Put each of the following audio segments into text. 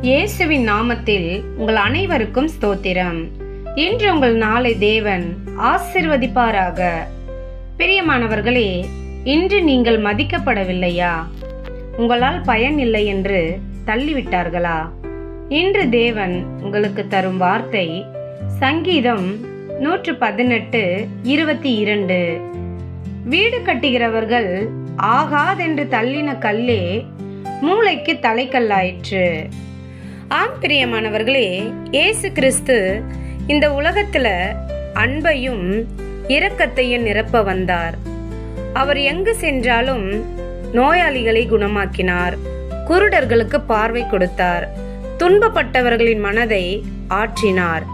இயேசுவின் நாமத்தில் உங்கள் அனைவருக்கும் ஸ்தோத்திரம். இன்று உங்கள் நாளை தேவன் ஆசீர்வதிப்பாராக. பிரியமானவர்களே, இன்று நீங்கள் மதிக்கப்படவில்லையா? உங்களால் பயன் இல்லை என்று தள்ளிவிட்டார்களா? இன்று தேவன் உங்களுக்கு தரும் வார்த்தை சங்கீதம் 118:22. வீடு கட்டுகிறவர்கள் ஆகாதென்று தள்ளின கல்லே மூளைக்கு தலைக்கல்லாயிற்று. ஆம் பிரியமானவர்களே, இயேசு கிறிஸ்து இந்த உலகத்துல அன்பையும் இரக்கத்தையும் நிரப்ப வந்தார். அவர் எங்கு சென்றாலும் நோயாளிகளை குணமாக்கினார், குருடர்களுக்கு பார்வை கொடுத்தார், துன்பப்பட்டவர்களின் மனதை ஆற்றினார்.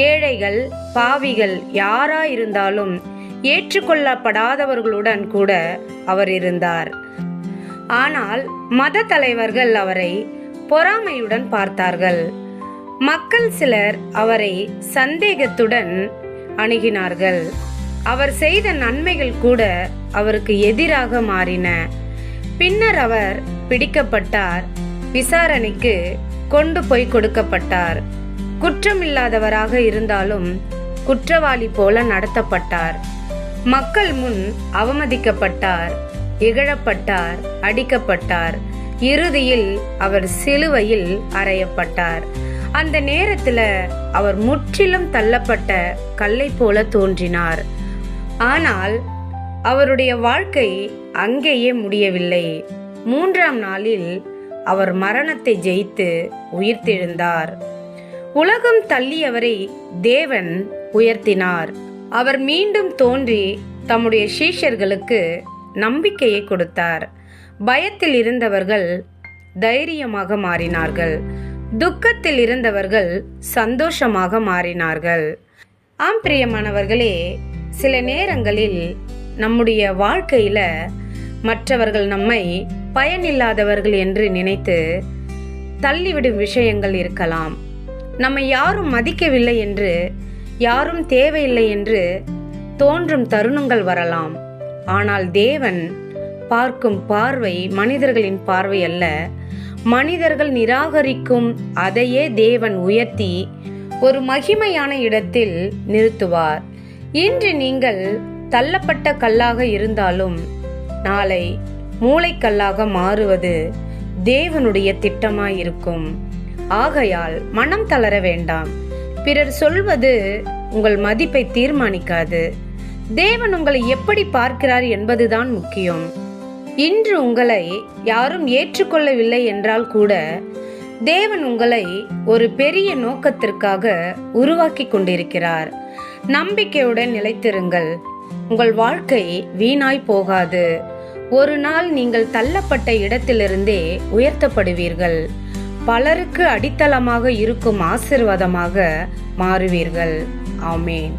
ஏழைகள் பாவிகள் யாராயிருந்தாலும் ஏற்றுக்கொள்ளப்படாதவர்களுடன் கூட அவர் இருந்தார். ஆனால் மத தலைவர்கள் அவரை பொறாமையுடன் பார்த்தார்கள். மக்கள் சிலர் அவரை சந்தேகத்துடன் அணுகினார்கள். அவர் செய்த நன்மைகள் கூட அவருக்கு எதிராக மாறின. பின்னர் அவர் பிடிக்கப்பட்டார், விசாரணைக்கு கொண்டு போய் கொடுக்கப்பட்டார். குற்றமில்லாதவராக இருந்தாலும் குற்றவாளி போல நடத்தப்பட்டார். மக்கள் முன் அவமதிக்கப்பட்டார், இகழப்பட்டார், அடிக்கப்பட்டார். இறுதியில் அவர் சிலுவையில் அறையப்பட்டார். அந்த நேரத்துல அவர் முற்றிலும் தள்ளப்பட்ட கல்லை போல தோன்றினார். ஆனால் அவருடைய வாழ்க்கை அங்கேயே முடியவில்லை. 3ஆம் நாளில் அவர் மரணத்தை ஜெயித்து உயிர்த்தெழுந்தார். உலகம் தள்ளியவரை தேவன் உயர்த்தினார். அவர் மீண்டும் தோன்றி தம்முடைய சீஷர்களுக்கு நம்பிக்கையை கொடுத்தார். பயத்தில் இருந்தவர்கள் தைரியமாக மாறினார்கள், துக்கத்தில் இருந்தவர்கள் சந்தோஷமாக மாறினார்கள். ஆம் பிரியமானவர்களே, சில நேரங்களில் நம்முடைய வாழ்க்கையில மற்றவர்கள் நம்மை பயனில்லாதவர்கள் என்று நினைத்து தள்ளிவிடும் விஷயங்கள் இருக்கலாம். நம்மை யாரும் மதிக்கவில்லை என்று, யாரும் தேவையில்லை என்று தோன்றும் தருணங்கள் வரலாம். ஆனால் தேவன் பார்க்கும் பார்வை மனிதர்களின் பார்வை அல்ல. மனிதர்கள் நிராகரிக்கும் அதையே தேவன் உயர்த்தி ஒரு மகிமையான இடத்தில் நிறுத்துவார். இன்று நீங்கள் தள்ளப்பட்ட கல்லாக இருந்தாலும் நாளை மூளைக்கல்லாக மாறுவது தேவனுடைய திட்டமாயிருக்கும். ஆகையால் மனம் தளர வேண்டாம். பிறர் சொல்வது உங்கள் மதிப்பை தீர்மானிக்காது. தேவன் உங்களை எப்படி பார்க்கிறார் என்பதுதான் முக்கியம். இன்று உங்களை யாரும் ஏற்றுக்கொள்ளவில்லை என்றால் கூட தேவன் உங்களை ஒரு பெரிய நோக்கத்திற்காக உருவாக்கி கொண்டிருக்கிறார். நம்பிக்கையுடன் நிலைத்திருங்கள். உங்கள் வாழ்க்கை வீணாய் போகாது. ஒரு நாள் நீங்கள் தள்ளப்பட்ட இடத்திலிருந்தே உயர்த்தப்படுவீர்கள். பலருக்கு அடித்தளமாக இருக்கும் ஆசீர்வாதமாக மாறுவீர்கள். ஆமென்.